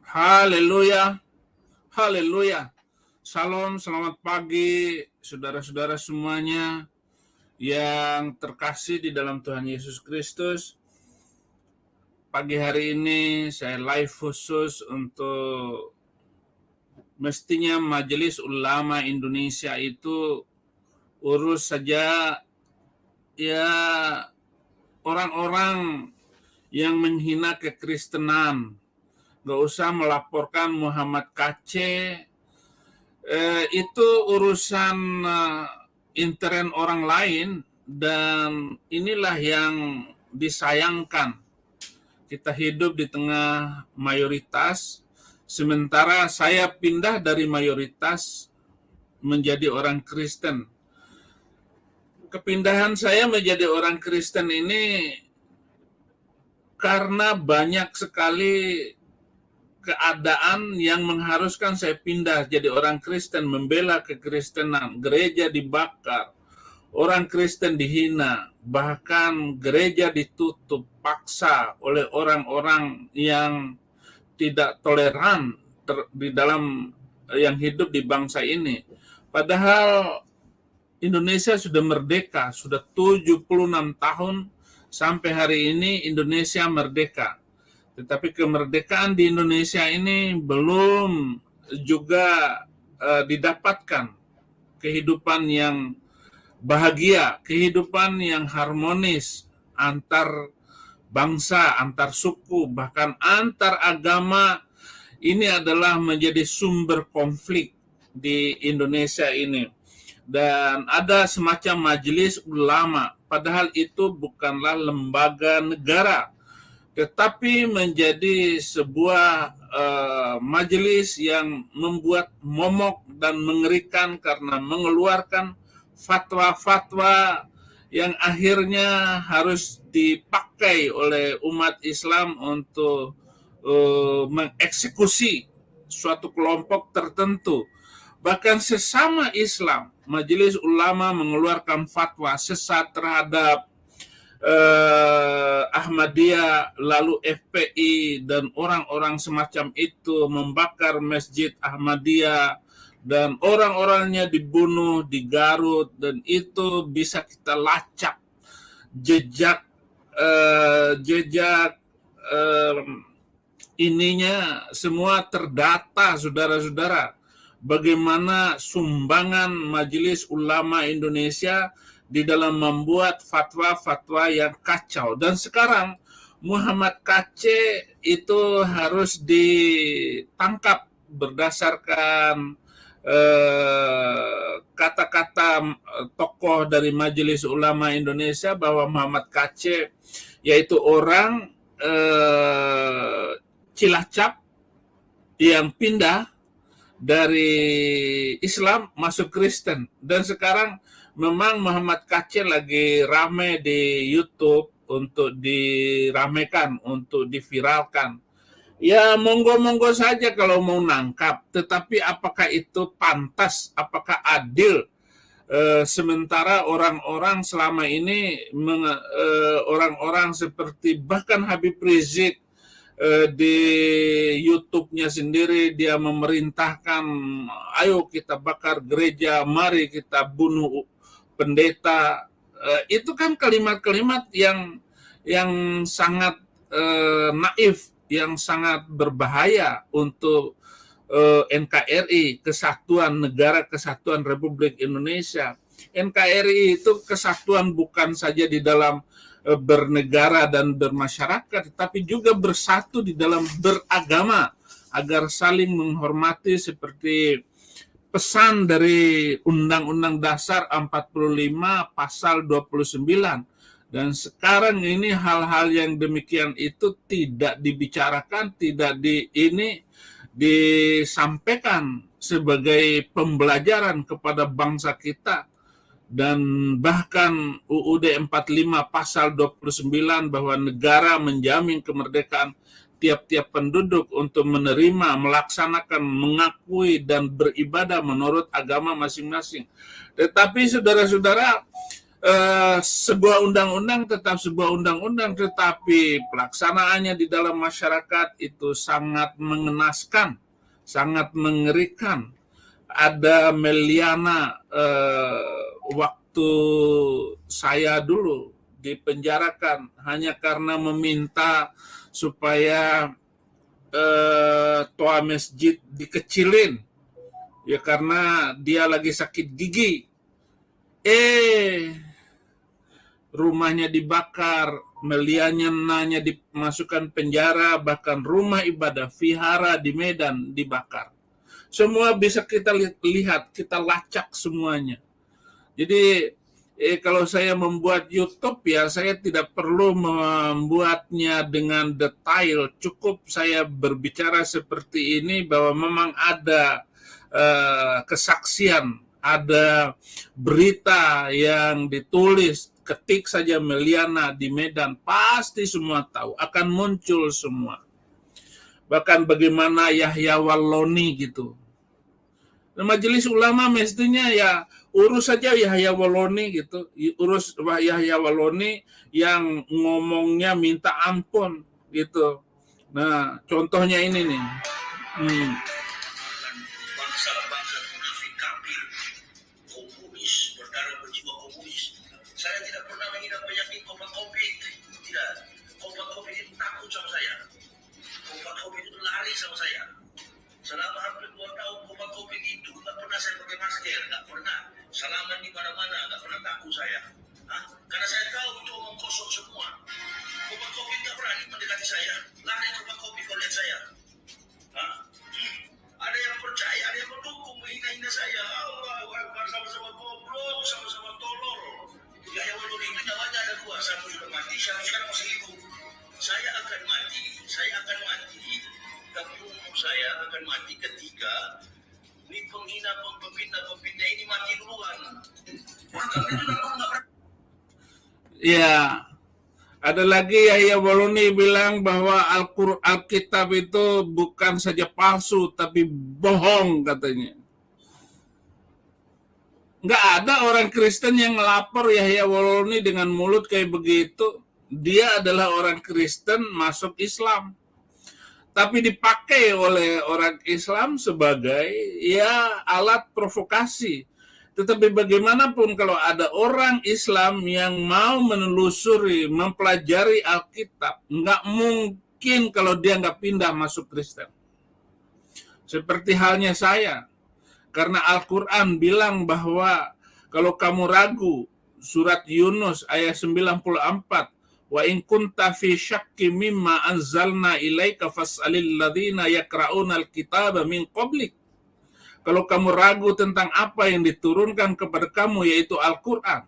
Haleluya, haleluya. Salam, selamat pagi saudara-saudara semuanya yang terkasih di dalam Tuhan Yesus Kristus. Pagi hari ini saya live khusus untuk mestinya Majelis Ulama Indonesia itu urus saja ya orang-orang yang menghina kekristenan. Gak usah melaporkan Muhammad KC, itu urusan intern orang lain, dan inilah yang disayangkan. Kita hidup di tengah mayoritas, sementara saya pindah dari mayoritas menjadi orang Kristen. Kepindahan saya menjadi orang Kristen ini karena banyak sekali keadaan yang mengharuskan saya pindah jadi orang Kristen, membela kekristenan. Gereja dibakar, orang Kristen dihina, bahkan gereja ditutup paksa oleh orang-orang yang tidak toleran di dalam yang hidup di bangsa ini. Padahal Indonesia sudah merdeka, sudah 76 tahun sampai hari ini Indonesia merdeka. Tetapi kemerdekaan di Indonesia ini belum juga didapatkan kehidupan yang bahagia, kehidupan yang harmonis antar bangsa, antar suku, bahkan antar agama. Ini adalah menjadi sumber konflik di Indonesia ini. Dan ada semacam majelis ulama, padahal itu bukanlah lembaga negara, tetapi menjadi sebuah majelis yang membuat momok dan mengerikan karena mengeluarkan fatwa-fatwa yang akhirnya harus dipakai oleh umat Islam untuk mengeksekusi suatu kelompok tertentu. Bahkan sesama Islam, Majelis Ulama mengeluarkan fatwa sesat terhadap Ahmadiyah, lalu FPI, dan orang-orang semacam itu membakar Masjid Ahmadiyah, dan orang-orangnya dibunuh di Garut, dan itu bisa kita lacak jejak ininya semua terdata, saudara-saudara. Bagaimana sumbangan Majelis Ulama Indonesia di dalam membuat fatwa-fatwa yang kacau. Dan sekarang Muhammad KC itu harus ditangkap berdasarkan kata-kata tokoh dari Majelis Ulama Indonesia bahwa Muhammad KC yaitu orang Cilacap yang pindah dari Islam masuk Kristen. Dan sekarang memang Muhammad KC lagi rame di YouTube untuk diramekan, untuk diviralkan. Ya monggo-monggo saja kalau mau nangkap, tetapi apakah itu pantas, apakah adil? Sementara orang-orang selama ini, orang-orang seperti bahkan Habib Rizik, di YouTube-nya sendiri dia memerintahkan, ayo kita bakar gereja, mari kita bunuh pendeta. Itu kan kalimat-kalimat yang sangat naif, yang sangat berbahaya untuk NKRI, Kesatuan Negara Kesatuan Republik Indonesia. NKRI itu kesatuan bukan saja di dalam bernegara dan bermasyarakat, tapi juga bersatu di dalam beragama agar saling menghormati seperti pesan dari Undang-Undang Dasar 45 pasal 29. Dan sekarang ini hal-hal yang demikian itu tidak dibicarakan, tidak disampaikan sebagai pembelajaran kepada bangsa kita. Dan bahkan UUD 45 pasal 29 bahwa negara menjamin kemerdekaan tiap-tiap penduduk untuk menerima, melaksanakan, mengakui, dan beribadah menurut agama masing-masing. Tetapi saudara-saudara, sebuah undang-undang tetap sebuah undang-undang, tetapi pelaksanaannya di dalam masyarakat itu sangat mengenaskan, sangat mengerikan. Ada Meliana, waktu saya dulu dipenjarakan hanya karena meminta supaya toa masjid dikecilin, ya karena dia lagi sakit gigi. Rumahnya dibakar, Meliana dimasukkan penjara, bahkan rumah ibadah vihara di Medan dibakar. Semua bisa kita lihat, kita lacak semuanya. Jadi kalau saya membuat YouTube, ya saya tidak perlu membuatnya dengan detail, cukup saya berbicara seperti ini bahwa memang ada kesaksian, ada berita yang ditulis, ketik saja Meliana di Medan, pasti semua tahu, akan muncul semua. Bahkan bagaimana Yahya Walloni gitu. Majelis ulama mestinya ya urus saja Yahya Walloni gitu, urus Yahya Walloni yang ngomongnya minta ampun gitu. Nah, contohnya ini nih. Bangsa-bangsa munafik kafir, komunis, berdarah berjiwa komunis. Saya tidak pernah mengidap penyakit Covid. Tidak. Covid itu takut sama saya. Covid itu lari sama saya. Selama hampir 2 tahun Covid itu nggak pernah saya pakai masker, nggak pernah. Salaman di mana-mana, nggak pernah takut saya. Karena saya tahu itu omong kosong semua. Covid nggak berani mendekati saya. Lari Covid kalau lihat saya. Ada yang percaya, ada yang mendukung, menghina-hina saya. Allah Akbar, sama-sama goblok, sama-sama tolol. Yahya Walloni itu nyawanya ada 2, satu sudah mati, sekarang masih hidup. Saya akan mati, tapi umum saya akan mati ketika ini penghina, pembina ini mati duluan. Ya, ada lagi Yahya Walloni bilang bahwa Alkitab itu bukan saja palsu, tapi bohong katanya. Nggak ada orang Kristen yang ngelapor Yahya Walloni dengan mulut kayak begitu. Dia adalah orang Kristen masuk Islam, tapi dipakai oleh orang Islam sebagai ya alat provokasi. Tetapi bagaimanapun kalau ada orang Islam yang mau menelusuri, mempelajari Alkitab, nggak mungkin kalau dia nggak pindah masuk Kristen. Seperti halnya saya, karena Al-Quran bilang bahwa kalau kamu ragu, surat Yunus ayat 94, wa in kunta fi syakki mimma anzalna ilaika fas'alil ladzina yaqra'una al-kitaba min qablik. Kalau kamu ragu tentang apa yang diturunkan kepada kamu, yaitu Al-Quran,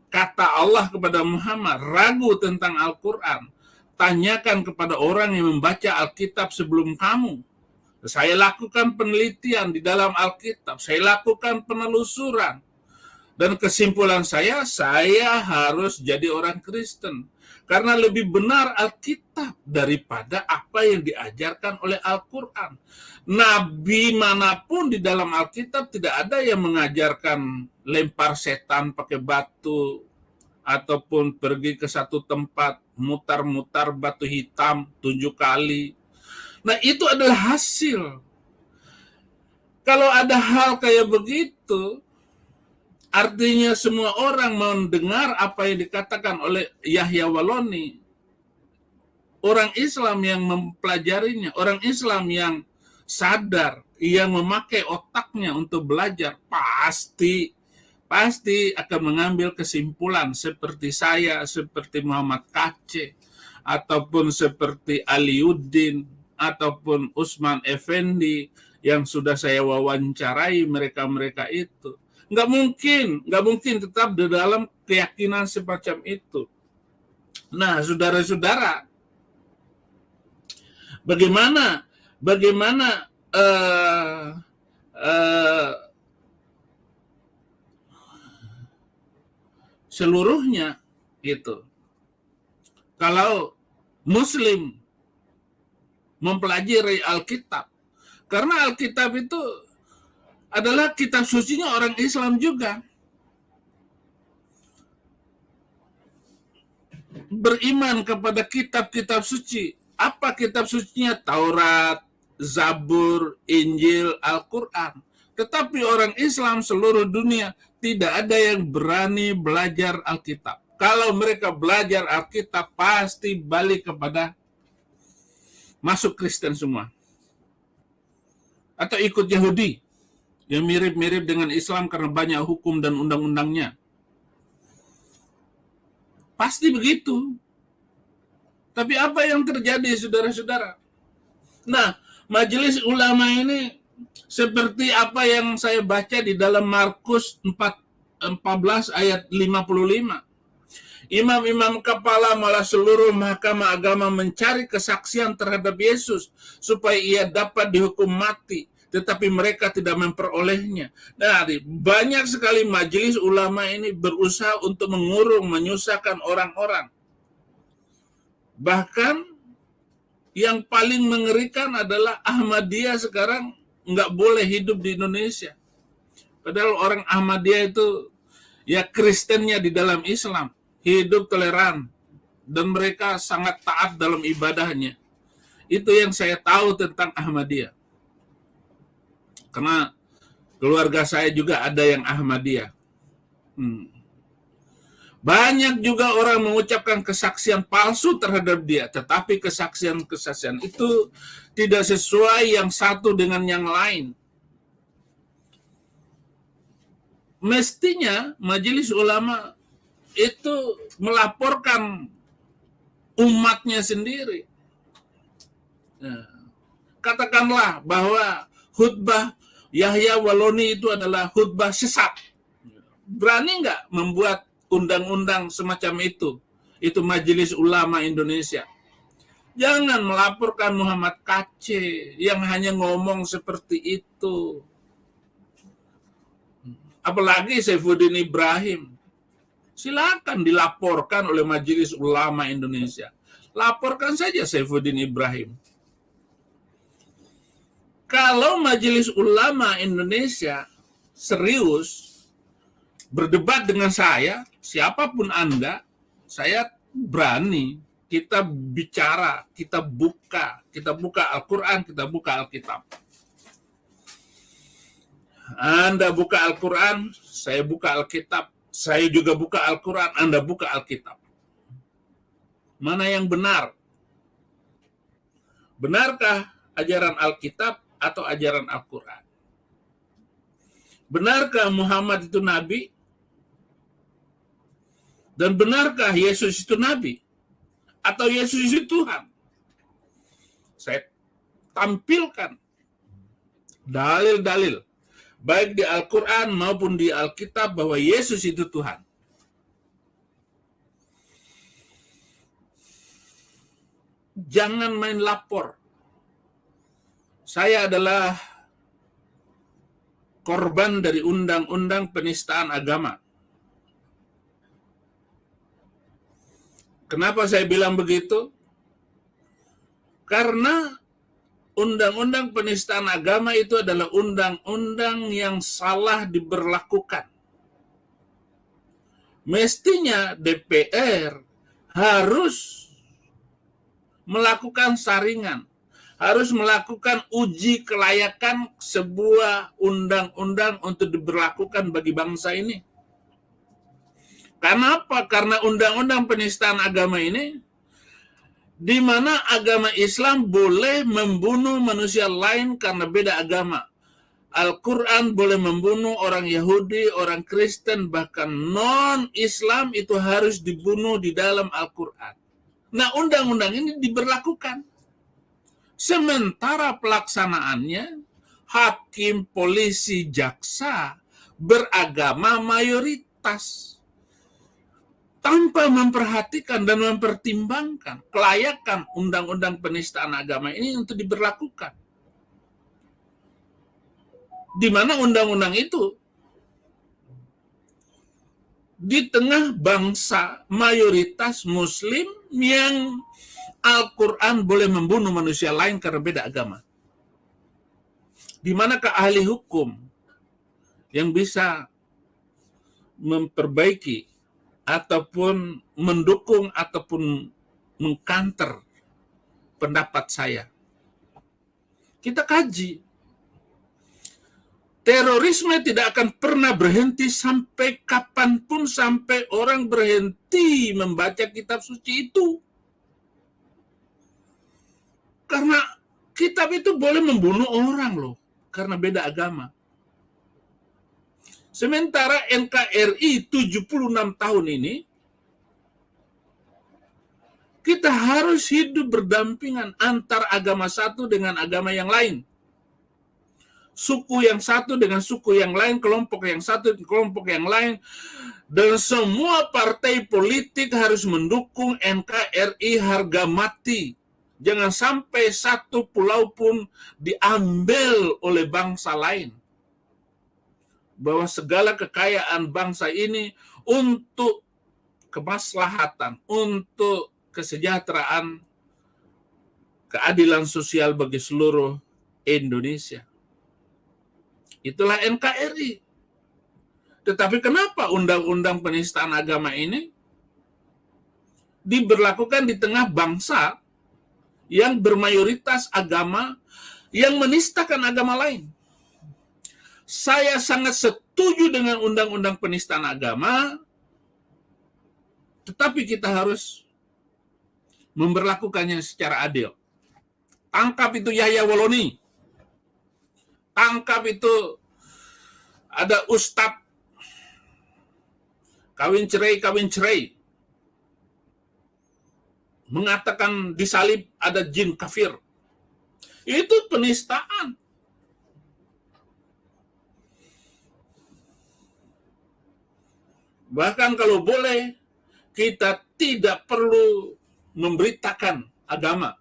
kata Allah kepada Muhammad, ragu tentang Al-Quran, tanyakan kepada orang yang membaca Alkitab sebelum kamu. Saya lakukan penelitian di dalam Alkitab, saya lakukan penelusuran, dan kesimpulan saya harus jadi orang Kristen. Karena lebih benar Alkitab daripada apa yang diajarkan oleh Al-Quran. Nabi manapun di dalam Alkitab tidak ada yang mengajarkan lempar setan pakai batu, ataupun pergi ke satu tempat, mutar-mutar batu hitam 7 kali. Nah, itu adalah hasil. Kalau ada hal kayak begitu, artinya semua orang mendengar apa yang dikatakan oleh Yahya Walloni. Orang Islam yang mempelajarinya, orang Islam yang sadar, yang memakai otaknya untuk belajar, pasti akan mengambil kesimpulan seperti saya, seperti Muhammad Kaceh, ataupun seperti Aliuddin, ataupun Usman Effendi yang sudah saya wawancarai mereka itu. Nggak mungkin tetap di dalam keyakinan semacam itu. Nah, saudara-saudara, bagaimana seluruhnya gitu. Kalau Muslim mempelajari Alkitab, karena Alkitab itu adalah kitab sucinya orang Islam juga. beriman kepada kitab-kitab suci. Apa kitab sucinya? Taurat, Zabur, Injil, Al-Quran. Tetapi orang Islam seluruh dunia tidak ada yang berani belajar Alkitab. Kalau mereka belajar Alkitab, pasti balik kepada masuk Kristen semua. Atau ikut Yahudi, yang mirip-mirip dengan Islam karena banyak hukum dan undang-undangnya. Pasti begitu. Tapi apa yang terjadi, saudara-saudara? Nah, majelis ulama ini seperti apa yang saya baca di dalam Markus 14 ayat 55. Imam-imam kepala malah seluruh mahkamah agama mencari kesaksian terhadap Yesus supaya ia dapat dihukum mati, tetapi mereka tidak memperolehnya. Nah, banyak sekali majelis ulama ini berusaha untuk mengurung, menyusahkan orang-orang. Bahkan yang paling mengerikan adalah Ahmadiyah sekarang nggak boleh hidup di Indonesia. Padahal orang Ahmadiyah itu ya Kristennya di dalam Islam, hidup toleran, dan mereka sangat taat dalam ibadahnya. Itu yang saya tahu tentang Ahmadiyah. Karena keluarga saya juga ada yang Ahmadiyah. Banyak juga orang mengucapkan kesaksian palsu terhadap dia, tetapi kesaksian-kesaksian itu tidak sesuai yang satu dengan yang lain. Mestinya majelis ulama itu melaporkan umatnya sendiri. Nah, katakanlah bahwa khutbah Yahya Waloni itu adalah khutbah sesat. Berani nggak membuat undang-undang semacam itu? Itu Majelis Ulama Indonesia. Jangan melaporkan Muhammad Kacé yang hanya ngomong seperti itu. Apalagi Saifuddin Ibrahim. Silakan dilaporkan oleh Majelis Ulama Indonesia. Laporkan saja Saifuddin Ibrahim. Kalau Majelis Ulama Indonesia serius berdebat dengan saya, siapapun Anda, saya berani. Kita bicara, kita buka Al-Quran, kita buka Alkitab. Anda buka Al-Quran, saya buka Alkitab, saya juga buka Al-Quran, Anda buka Alkitab. Mana yang benar? Benarkah ajaran Alkitab atau ajaran Al-Quran? Benarkah Muhammad itu Nabi? Dan benarkah Yesus itu Nabi? Atau Yesus itu Tuhan? Saya tampilkan dalil-dalil, baik di Al-Quran maupun di Alkitab, bahwa Yesus itu Tuhan. Jangan main lapor. Saya adalah korban dari undang-undang penistaan agama. Kenapa saya bilang begitu? Karena undang-undang penistaan agama itu adalah undang-undang yang salah diberlakukan. Mestinya DPR harus melakukan saringan, harus melakukan uji kelayakan sebuah undang-undang untuk diberlakukan bagi bangsa ini. Karena apa? Karena undang-undang penistaan agama ini, di mana agama Islam boleh membunuh manusia lain karena beda agama. Al-Quran boleh membunuh orang Yahudi, orang Kristen, bahkan non-Islam itu harus dibunuh di dalam Al-Quran. Nah, undang-undang ini diberlakukan. Sementara pelaksanaannya, hakim, polisi, jaksa beragama mayoritas, tanpa memperhatikan dan mempertimbangkan kelayakan undang-undang penistaan agama ini untuk diberlakukan. Di mana undang-undang itu di tengah bangsa mayoritas Muslim yang Al-Quran boleh membunuh manusia lain karena beda agama. Di manakah ahli hukum yang bisa memperbaiki ataupun mendukung ataupun mengkanter pendapat saya. Kita kaji. Terorisme tidak akan pernah berhenti sampai kapanpun, sampai orang berhenti membaca kitab suci itu. Karena kitab itu boleh membunuh orang loh, karena beda agama. Sementara NKRI 76 tahun ini, kita harus hidup berdampingan antar agama satu dengan agama yang lain. Suku yang satu dengan suku yang lain, kelompok yang satu dengan kelompok yang lain. Dan semua partai politik harus mendukung NKRI harga mati. Jangan sampai satu pulau pun diambil oleh bangsa lain. Bahwa segala kekayaan bangsa ini untuk kemaslahatan, untuk kesejahteraan, keadilan sosial bagi seluruh Indonesia. Itulah NKRI. Tetapi kenapa undang-undang penistaan agama ini diberlakukan di tengah bangsa yang bermayoritas agama yang menistakan agama lain? Saya sangat setuju dengan undang-undang penistaan agama, tetapi kita harus memberlakukannya secara adil. Tangkap itu Yahya Woloni. Tangkap itu ada ustadz kawin cerai. Mengatakan disalib ada jin kafir. Itu penistaan. Bahkan kalau boleh, kita tidak perlu memberitakan agama.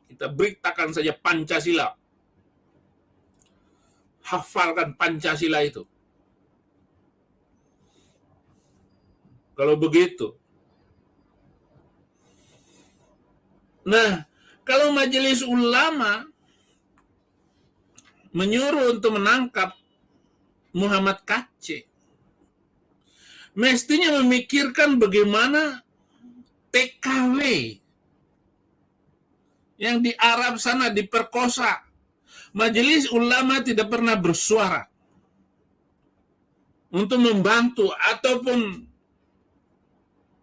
Kita beritakan saja Pancasila. Hafalkan Pancasila itu. Kalau begitu. Nah, kalau majelis ulama menyuruh untuk menangkap Muhammad Kacik, mestinya memikirkan bagaimana TKW yang di Arab sana diperkosa. Majelis ulama tidak pernah bersuara untuk membantu ataupun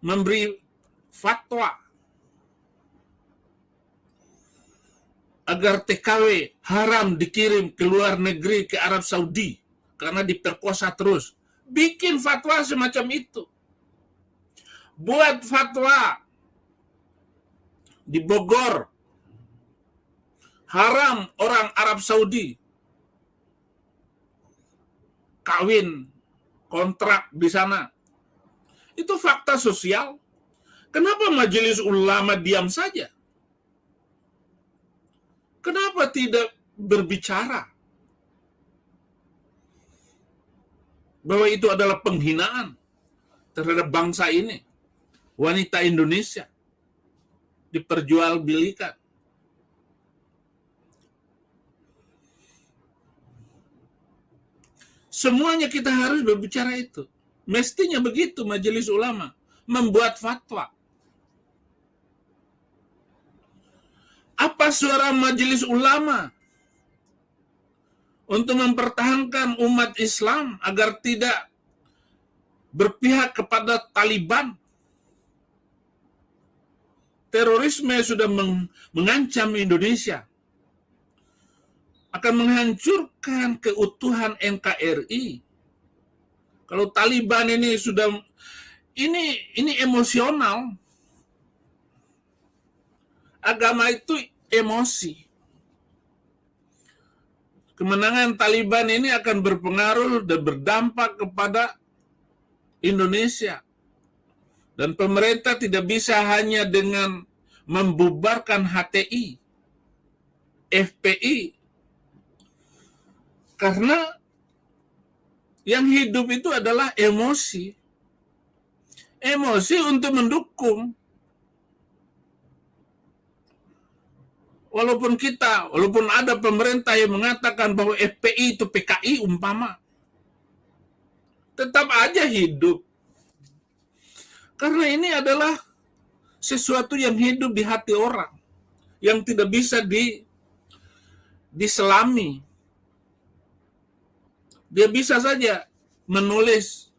memberi fatwa agar TKW haram dikirim ke luar negeri, ke Arab Saudi, karena diperkosa terus. Bikin fatwa semacam itu. Buat fatwa di Bogor, haram orang Arab Saudi kawin, kontrak di sana. Itu fakta sosial. Kenapa majelis ulama diam saja? Kenapa tidak berbicara bahwa itu adalah penghinaan terhadap bangsa ini? Wanita Indonesia diperjualbelikan. Semuanya kita harus berbicara itu. Mestinya begitu majelis ulama membuat fatwa. Apa suara majelis ulama untuk mempertahankan umat Islam agar tidak berpihak kepada Taliban? Terorisme sudah mengancam Indonesia. Akan menghancurkan keutuhan NKRI. Kalau Taliban ini sudah ini emosional. Agama itu emosi. Kemenangan Taliban ini akan berpengaruh dan berdampak kepada Indonesia. Dan pemerintah tidak bisa hanya dengan membubarkan HTI, FPI. Karena yang hidup itu adalah emosi. Emosi untuk mendukung. Walaupun ada pemerintah yang mengatakan bahwa FPI itu PKI umpama. Tetap aja hidup. Karena ini adalah sesuatu yang hidup di hati orang, yang tidak bisa diselami. Dia bisa saja menulis,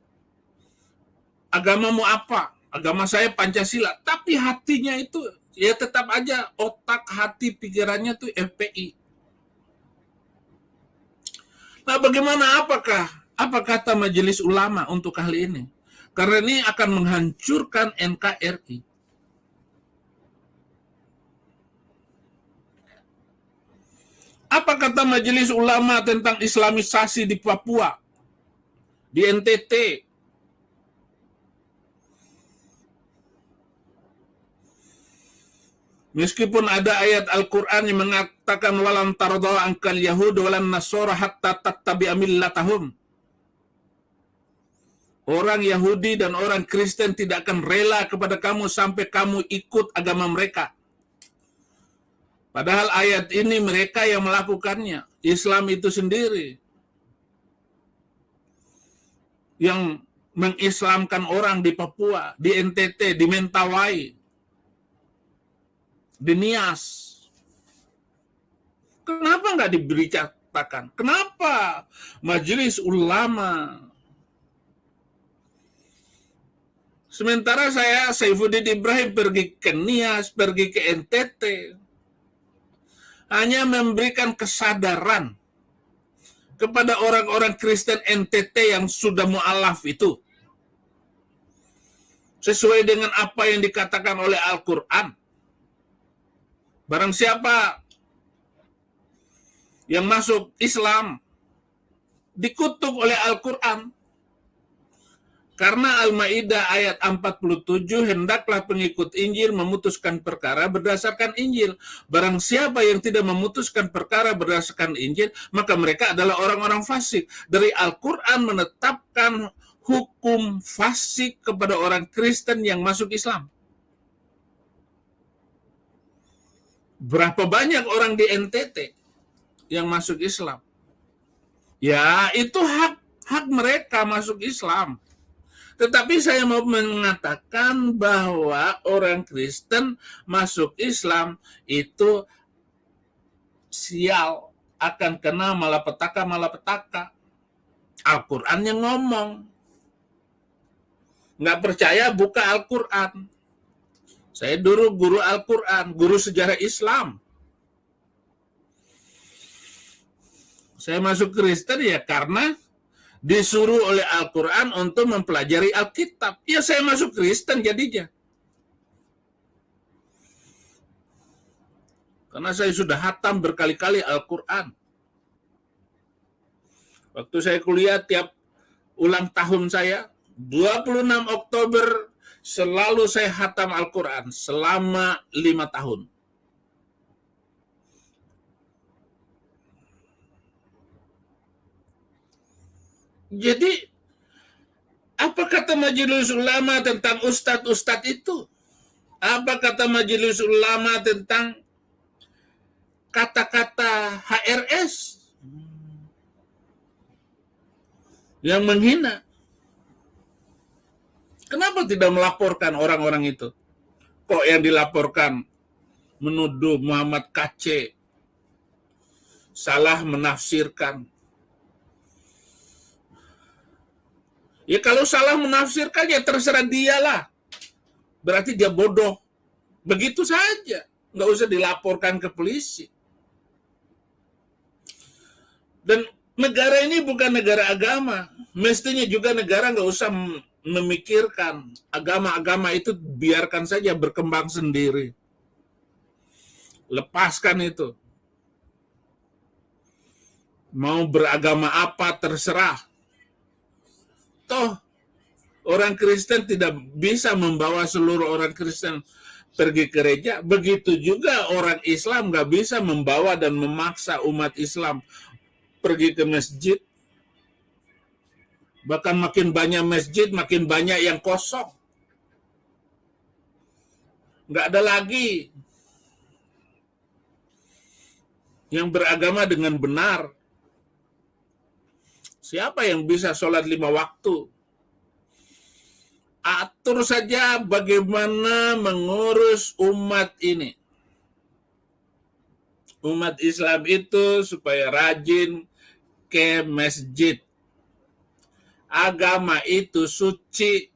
agamamu apa? Agama saya Pancasila. Tapi hatinya itu, ya tetap aja otak, hati, pikirannya tuh FPI. Nah, bagaimana, apa kata Majelis Ulama untuk hal ini? Karena ini akan menghancurkan NKRI. Apa kata Majelis Ulama tentang Islamisasi di Papua, di NTT? Meskipun ada ayat Al-Quran yang mengatakan walan tardha ankal yahud walan nasara hatta tattabi'a millatahum. Orang Yahudi dan orang Kristen tidak akan rela kepada kamu sampai kamu ikut agama mereka. Padahal ayat ini mereka yang melakukannya. Islam itu sendiri yang mengislamkan orang di Papua, di NTT, di Mentawai, di Nias. Kenapa nggak diberitakan? Kenapa Majelis Ulama? Sementara saya, Saifuddin Ibrahim, pergi ke Nias, pergi ke NTT, hanya memberikan kesadaran kepada orang-orang Kristen NTT yang sudah mu'alaf itu. Sesuai dengan apa yang dikatakan oleh Al-Quran. Barang siapa yang masuk Islam dikutuk oleh Al-Quran. Karena Al-Maidah ayat 47, hendaklah pengikut Injil memutuskan perkara berdasarkan Injil. Barang siapa yang tidak memutuskan perkara berdasarkan Injil, maka mereka adalah orang-orang fasik. Dari Al-Quran menetapkan hukum fasik kepada orang Kristen yang masuk Islam. Berapa banyak orang di NTT yang masuk Islam? Ya, itu hak mereka masuk Islam. Tetapi saya mau mengatakan bahwa orang Kristen masuk Islam itu sial, akan kena malapetaka. Al-Quran yang ngomong. Nggak percaya, buka Al-Quran. Saya dulu guru Al-Quran, guru sejarah Islam. Saya masuk Kristen ya karena disuruh oleh Al-Quran untuk mempelajari Alkitab. Ya saya masuk Kristen jadinya. Karena saya sudah hatam berkali-kali Al-Quran. Waktu saya kuliah, tiap ulang tahun saya, 26 Oktober, selalu saya hatam Al-Quran selama 5 tahun. Jadi, apa kata Majelis Ulama tentang ustadz-ustadz itu? Apa kata Majelis Ulama tentang kata-kata HRS yang menghina? Kenapa tidak melaporkan orang-orang itu? Kok yang dilaporkan menuduh Muhammad KC salah menafsirkan? Ya kalau salah menafsirkan ya terserah dialah. Berarti dia bodoh. Begitu saja. Nggak usah dilaporkan ke polisi. Dan negara ini bukan negara agama. Mestinya juga negara nggak usah memikirkan. Agama-agama itu biarkan saja berkembang sendiri. Lepaskan itu. Mau beragama apa terserah. Toh orang Kristen tidak bisa membawa seluruh orang Kristen pergi ke gereja. Begitu juga orang Islam nggak bisa membawa dan memaksa umat Islam pergi ke masjid. Bahkan makin banyak masjid, makin banyak yang kosong. Nggak ada lagi yang beragama dengan benar. Siapa yang bisa sholat 5 waktu? Atur saja bagaimana mengurus umat ini. Umat Islam itu supaya rajin ke masjid. Agama itu suci,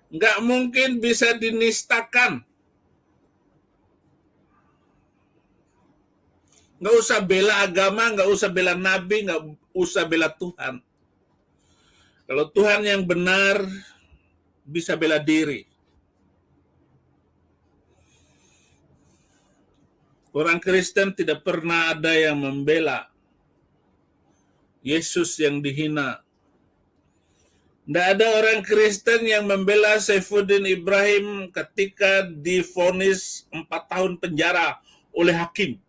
nggak mungkin bisa dinistakan. Nggak usah bela agama, nggak usah bela Nabi, nggak usah bela Tuhan. Kalau Tuhan yang benar, bisa bela diri. Orang Kristen tidak pernah ada yang membela Yesus yang dihina. Tidak ada orang Kristen yang membela Saifuddin Ibrahim ketika divonis 4 tahun penjara oleh hakim.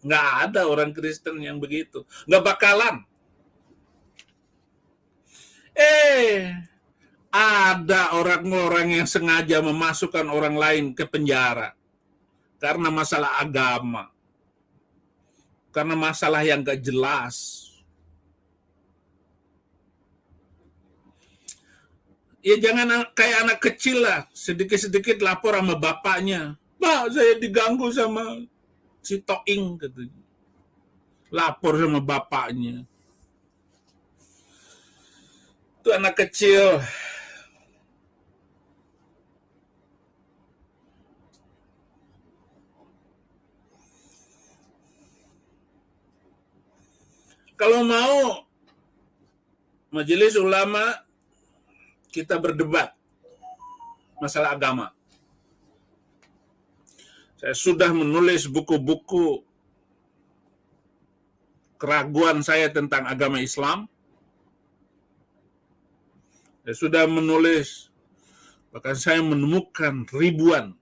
Nggak ada orang Kristen yang begitu. Nggak bakalan. Ada orang-orang yang sengaja memasukkan orang lain ke penjara karena masalah agama, karena masalah yang nggak jelas. Ya jangan kayak anak kecil lah, sedikit-sedikit lapor sama bapaknya. Pak, saya diganggu sama si Toing, katanya. Lapor sama bapaknya. Itu anak kecil. Kalau mau majelis ulama, kita berdebat masalah agama. Saya sudah menulis buku-buku keraguan saya tentang agama Islam. Saya sudah menulis, bahkan saya menemukan ribuan,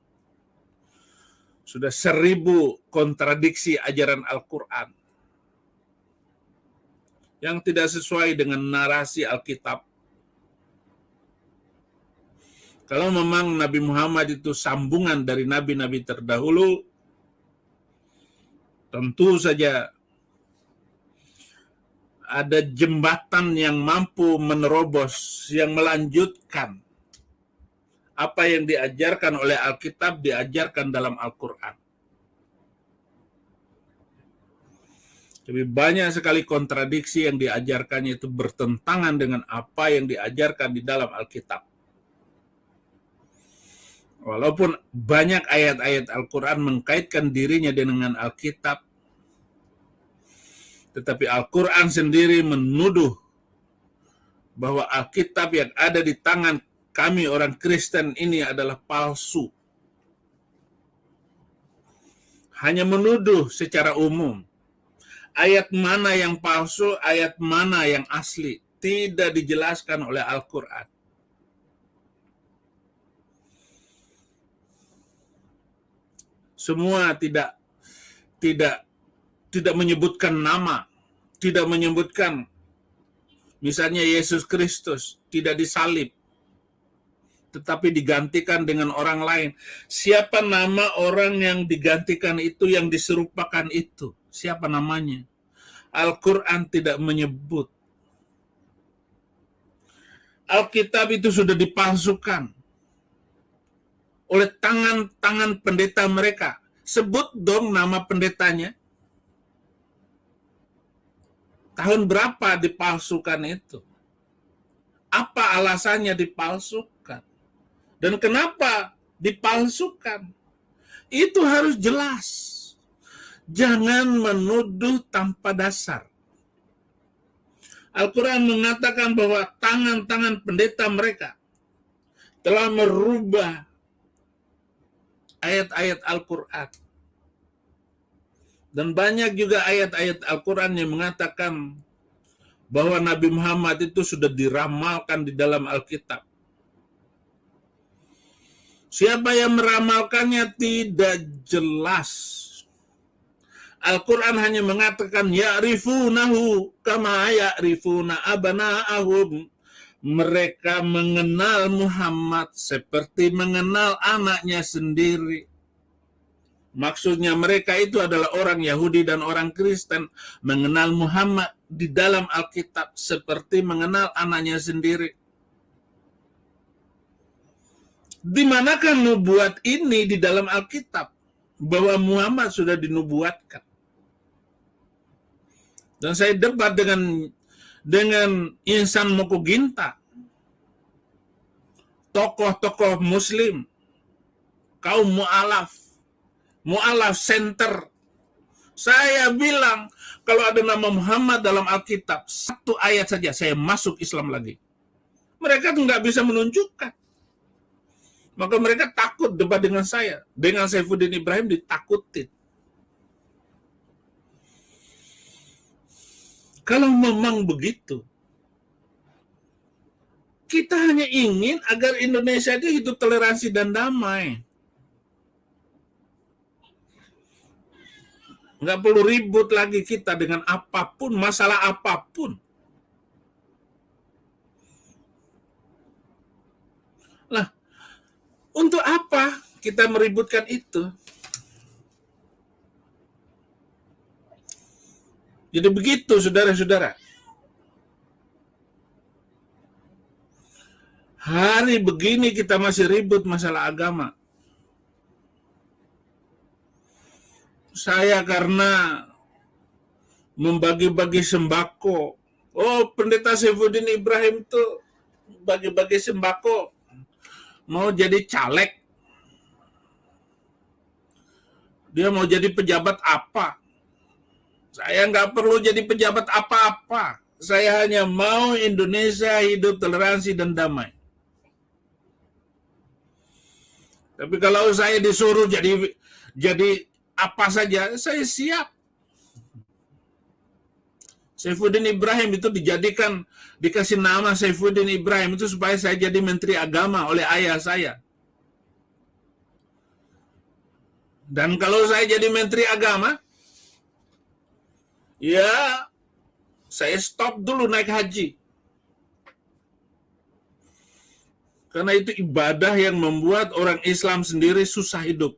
sudah 1000 kontradiksi ajaran Al-Quran yang tidak sesuai dengan narasi Alkitab. Kalau memang Nabi Muhammad itu sambungan dari nabi-nabi terdahulu, tentu saja ada jembatan yang mampu menerobos, yang melanjutkan apa yang diajarkan oleh Alkitab, diajarkan dalam Al-Quran. Tapi banyak sekali kontradiksi yang diajarkannya itu bertentangan dengan apa yang diajarkan di dalam Alkitab. Walaupun banyak ayat-ayat Al-Quran mengkaitkan dirinya dengan Alkitab, tetapi Al-Quran sendiri menuduh bahwa Alkitab yang ada di tangan kami orang Kristen ini adalah palsu. Hanya menuduh secara umum. Ayat mana yang palsu, ayat mana yang asli, tidak dijelaskan oleh Al-Quran. Semua tidak menyebutkan nama, tidak menyebutkan misalnya Yesus Kristus tidak disalib, tetapi digantikan dengan orang lain. Siapa nama orang yang digantikan itu, yang diserupakan itu? Siapa namanya? Al-Quran tidak menyebut. Alkitab itu sudah dipalsukan oleh tangan-tangan pendeta mereka. Sebut dong nama pendetanya. Tahun berapa dipalsukan itu? Apa alasannya dipalsukan? Dan kenapa dipalsukan? Itu harus jelas. Jangan menuduh tanpa dasar. Al-Quran mengatakan bahwa tangan-tangan pendeta mereka telah merubah ayat-ayat Al-Quran. Dan banyak juga ayat-ayat Al-Quran yang mengatakan bahwa Nabi Muhammad itu sudah diramalkan di dalam Alkitab. Siapa yang meramalkannya tidak jelas. Al-Quran hanya mengatakan ya'rifunahu kama ya'rifuna abana'ahum. Mereka mengenal Muhammad seperti mengenal anaknya sendiri. Maksudnya mereka itu adalah orang Yahudi dan orang Kristen mengenal Muhammad di dalam Alkitab seperti mengenal anaknya sendiri. Di manakah nubuat ini di dalam Alkitab? Bahwa Muhammad sudah dinubuatkan. Dan saya debat dengan Insan Mokoginta, tokoh-tokoh Muslim, kaum mu'alaf center. Saya bilang, kalau ada nama Muhammad dalam Alkitab, satu ayat saja saya masuk Islam lagi. Mereka tuh nggak bisa menunjukkan. Maka mereka takut debat dengan saya. Dengan Saifuddin Ibrahim ditakutin. Kalau memang begitu, kita hanya ingin agar Indonesia itu hidup toleransi dan damai. Nggak perlu ribut lagi kita dengan apapun, masalah apapun. Lah, untuk apa kita meributkan itu? Jadi begitu, saudara-saudara. Hari begini kita masih ribut masalah agama. Saya karena membagi-bagi sembako. Oh, Pendeta Saifuddin Ibrahim tuh bagi-bagi sembako. Mau jadi caleg. Dia mau jadi pejabat apa? Saya nggak perlu jadi pejabat apa-apa. Saya hanya mau Indonesia hidup toleransi dan damai. Tapi kalau saya disuruh jadi apa saja, saya siap. Saifuddin Ibrahim itu dikasih nama Saifuddin Ibrahim itu supaya saya jadi Menteri Agama oleh ayah saya. Dan kalau saya jadi Menteri Agama, ya saya stop dulu naik haji. Karena itu ibadah yang membuat orang Islam sendiri susah hidup.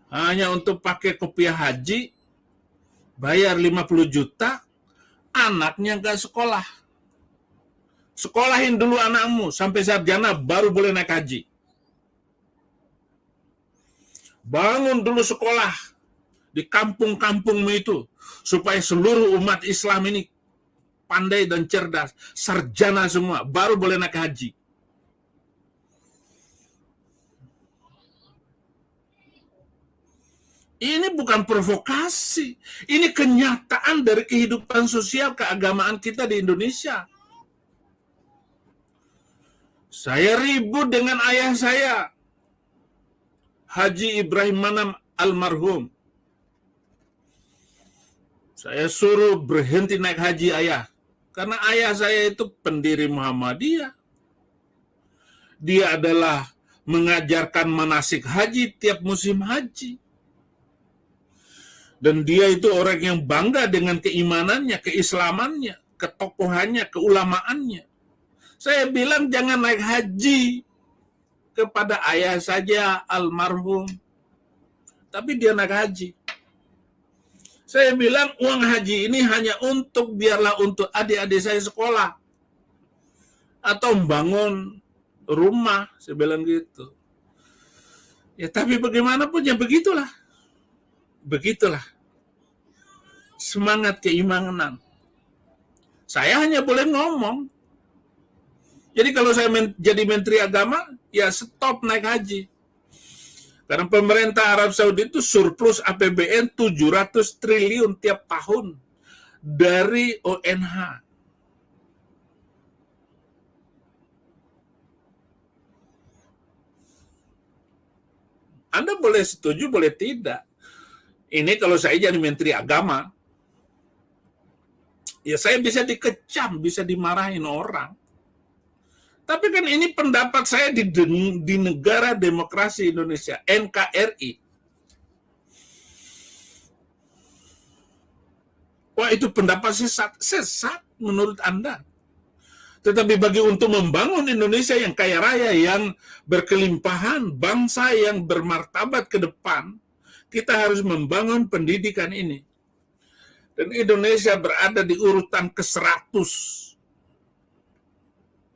Hanya untuk pakai kopiah haji, bayar 50 juta, anaknya nggak sekolah. Sekolahin dulu anakmu, sampai sarjana baru boleh naik haji. Bangun dulu sekolah di kampung-kampungmu itu, supaya seluruh umat Islam ini pandai dan cerdas, sarjana semua, baru boleh naik haji. Ini bukan provokasi, ini kenyataan dari kehidupan sosial keagamaan kita di Indonesia. Saya ribut dengan ayah saya, Haji Ibrahim Manam almarhum. Saya suruh berhenti naik haji ayah, karena ayah saya itu pendiri Muhammadiyah. Dia adalah mengajarkan manasik haji tiap musim haji. Dan dia itu orang yang bangga dengan keimanannya, keislamannya, ketokohannya, keulamaannya. Saya bilang jangan naik haji kepada ayah saja almarhum. Tapi dia naik haji. Saya bilang uang haji ini hanya biarlah untuk adik-adik saya sekolah. Atau membangun rumah, saya bilang gitu. Ya tapi bagaimanapun ya begitulah. Begitulah semangat keimanan. Saya hanya boleh ngomong. Jadi kalau saya jadi Menteri Agama, ya stop naik haji. Karena pemerintah Arab Saudi itu surplus APBN 700 triliun tiap tahun dari ONH. Anda boleh setuju, boleh tidak. Ini kalau saya jadi Menteri Agama, ya saya bisa dikecam, bisa dimarahin orang. Tapi kan ini pendapat saya di negara demokrasi Indonesia, NKRI. Wah, itu pendapat sesat menurut Anda. Tetapi bagi untuk membangun Indonesia yang kaya raya, yang berkelimpahan, bangsa yang bermartabat ke depan, kita harus membangun pendidikan ini. Dan Indonesia berada di urutan ke-100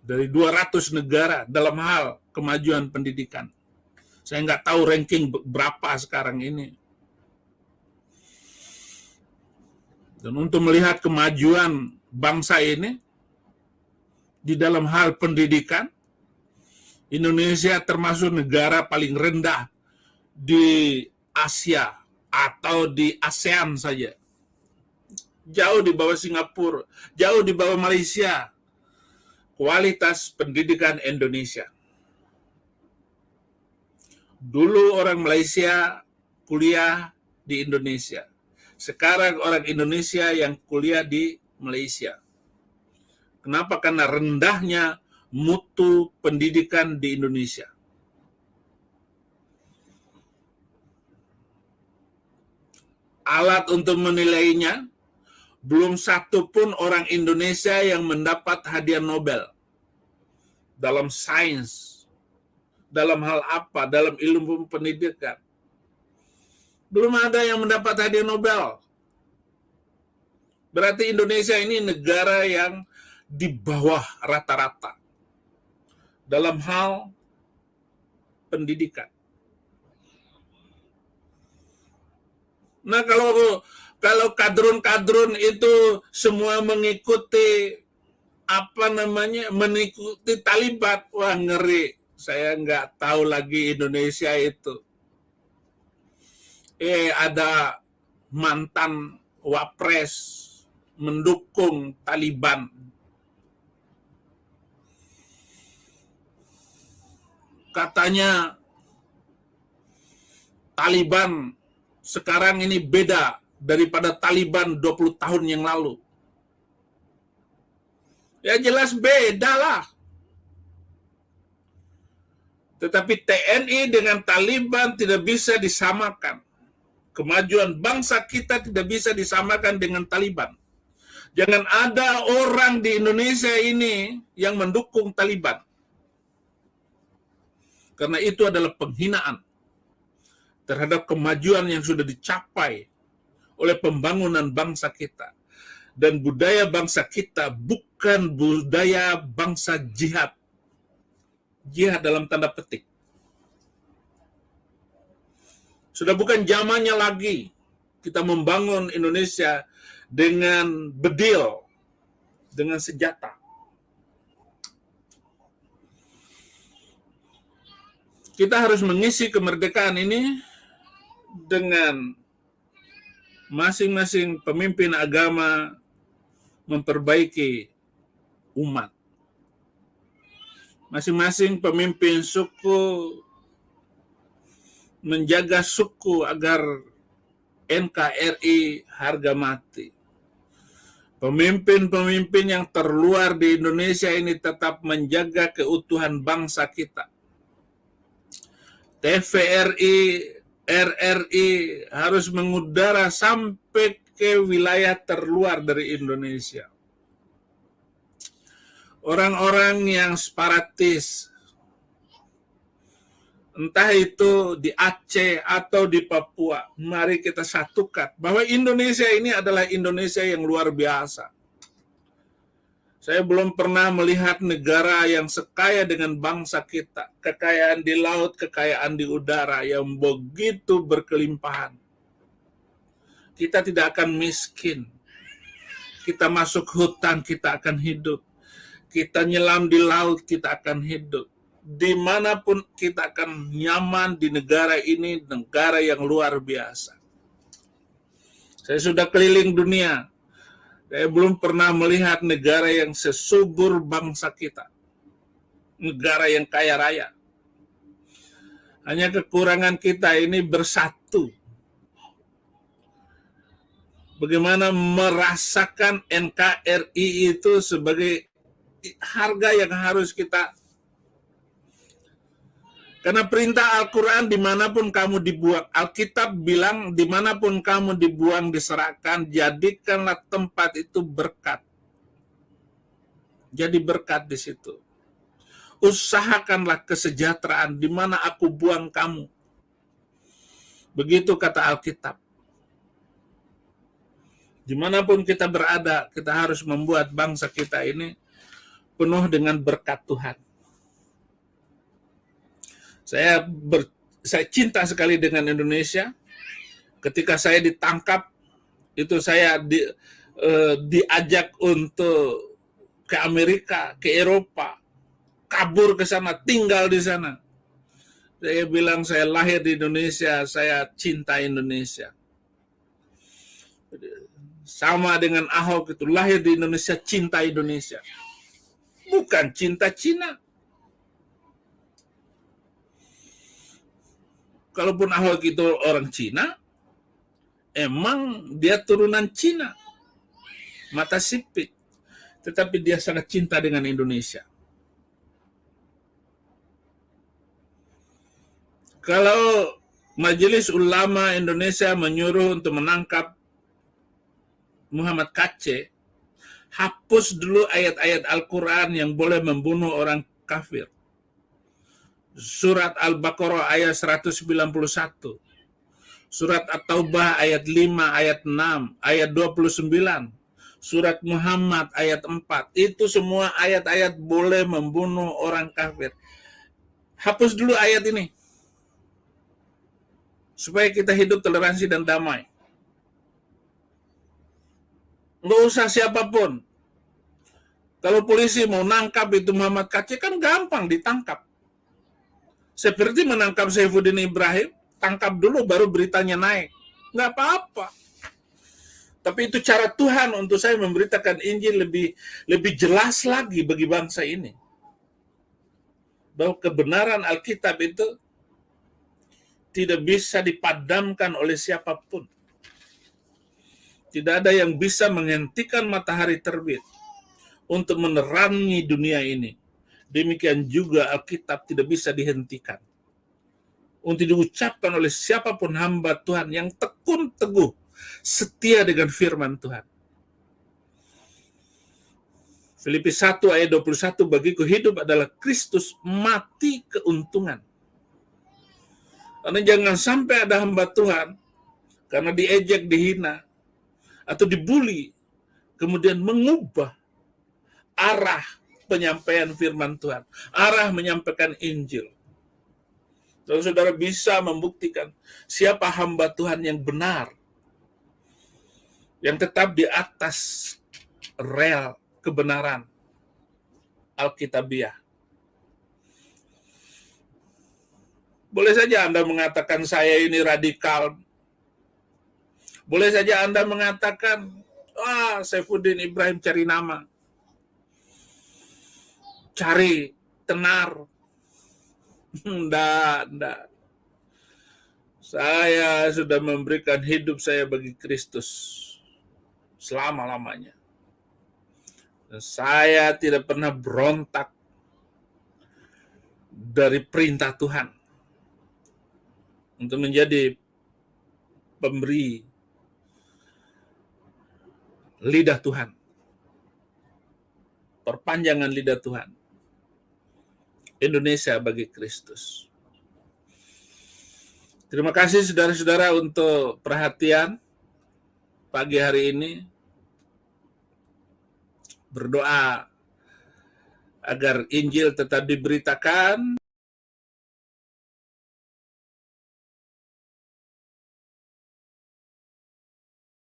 dari 200 negara dalam hal kemajuan pendidikan. Saya nggak tahu ranking berapa sekarang ini. Dan untuk melihat kemajuan bangsa ini di dalam hal pendidikan, Indonesia termasuk negara paling rendah di Asia atau di ASEAN saja. Jauh di bawah Singapura, jauh di bawah Malaysia. Kualitas pendidikan Indonesia. Dulu orang Malaysia kuliah di Indonesia. Sekarang orang Indonesia yang kuliah di Malaysia. Kenapa? Karena rendahnya mutu pendidikan di Indonesia. Alat untuk menilainya, belum satu pun orang Indonesia yang mendapat hadiah Nobel dalam sains, dalam hal apa, dalam ilmu pendidikan. Belum ada yang mendapat hadiah Nobel. Berarti Indonesia ini negara yang di bawah rata-rata dalam hal pendidikan. Nah, kalau kadrun-kadrun itu semua mengikuti mengikuti Taliban, wah ngeri. Saya nggak tahu lagi Indonesia itu. Ada mantan wapres mendukung Taliban. Katanya Taliban sekarang ini beda daripada Taliban 20 tahun yang lalu. Ya jelas beda lah. Tetapi TNI dengan Taliban tidak bisa disamakan. Kemajuan bangsa kita tidak bisa disamakan dengan Taliban. Jangan ada orang di Indonesia ini yang mendukung Taliban. Karena itu adalah penghinaan terhadap kemajuan yang sudah dicapai oleh pembangunan bangsa kita. Dan budaya bangsa kita bukan budaya bangsa jihad. Jihad dalam tanda petik. Sudah bukan zamannya lagi kita membangun Indonesia dengan bedil, dengan senjata. Kita harus mengisi kemerdekaan ini dengan masing-masing pemimpin agama memperbaiki umat. Masing-masing pemimpin suku menjaga suku agar NKRI harga mati. Pemimpin-pemimpin yang terluar di Indonesia ini tetap menjaga keutuhan bangsa kita. TVRI, RRI harus mengudara sampai ke wilayah terluar dari Indonesia. Orang-orang yang separatis, entah itu di Aceh atau di Papua, mari kita satukan bahwa Indonesia ini adalah Indonesia yang luar biasa. Saya belum pernah melihat negara yang sekaya dengan bangsa kita. Kekayaan di laut, kekayaan di udara yang begitu berkelimpahan. Kita tidak akan miskin. Kita masuk hutan, kita akan hidup. Kita nyelam di laut, kita akan hidup. Dimanapun kita akan nyaman di negara ini, negara yang luar biasa. Saya sudah keliling dunia. Saya belum pernah melihat negara yang sesubur bangsa kita. Negara yang kaya raya. Hanya kekurangan kita ini bersatu. Bagaimana merasakan NKRI itu sebagai harga yang harus kita. Karena perintah Al-Quran dimanapun kamu dibuang. Alkitab bilang dimanapun kamu dibuang, diserahkan, jadikanlah tempat itu berkat. Jadi berkat di situ. Usahakanlah kesejahteraan di mana aku buang kamu. Begitu kata Alkitab. Dimanapun kita berada, kita harus membuat bangsa kita ini penuh dengan berkat Tuhan. Saya cinta sekali dengan Indonesia. Ketika saya ditangkap, itu saya diajak untuk ke Amerika, ke Eropa, kabur ke sana, tinggal di sana. Saya bilang saya lahir di Indonesia, saya cinta Indonesia. Sama dengan Ahok itu, lahir di Indonesia, cinta Indonesia. Bukan cinta Cina. Kalaupun Ahok itu orang Cina, emang dia turunan Cina, mata sipit. Tetapi dia sangat cinta dengan Indonesia. Kalau Majelis Ulama Indonesia menyuruh untuk menangkap Muhammad Kacé, hapus dulu ayat-ayat Al-Quran yang boleh membunuh orang kafir. Surat Al-Baqarah ayat 191, Surat At-Taubah ayat 5, ayat 6, ayat 29, Surat Muhammad ayat 4. Itu semua ayat-ayat boleh membunuh orang kafir. Hapus dulu ayat ini, supaya kita hidup toleransi dan damai. Nggak usah siapapun. Kalau polisi mau nangkap itu Muhammad Kacé, kan gampang ditangkap. Seperti menangkap Saifuddin Ibrahim, tangkap dulu baru beritanya naik. Nggak apa-apa. Tapi itu cara Tuhan untuk saya memberitakan Injil lebih jelas lagi bagi bangsa ini. Bahwa kebenaran Alkitab itu tidak bisa dipadamkan oleh siapapun. Tidak ada yang bisa menghentikan matahari terbit untuk menerangi dunia ini. Demikian juga Alkitab tidak bisa dihentikan untuk diucapkan oleh siapapun hamba Tuhan yang tekun teguh setia dengan firman Tuhan. Filipi 1 ayat 21, bagiku hidup adalah Kristus, mati keuntungan. Karena jangan sampai ada hamba Tuhan karena diejek, dihina, atau dibully, kemudian mengubah arah penyampaian firman Tuhan, arah menyampaikan Injil. Kalau saudara bisa membuktikan siapa hamba Tuhan yang benar, yang tetap di atas rel kebenaran Alkitabiah. Boleh saja Anda mengatakan saya ini radikal. Boleh saja Anda mengatakan, Saifuddin Ibrahim cari nama, cari tenar. Enggak. Saya sudah memberikan hidup saya bagi Kristus selama-lamanya. Saya tidak pernah berontak dari perintah Tuhan untuk menjadi pemberi lidah Tuhan, perpanjangan lidah Tuhan. Indonesia bagi Kristus. Terima kasih saudara-saudara untuk perhatian pagi hari ini. Berdoa agar Injil tetap diberitakan,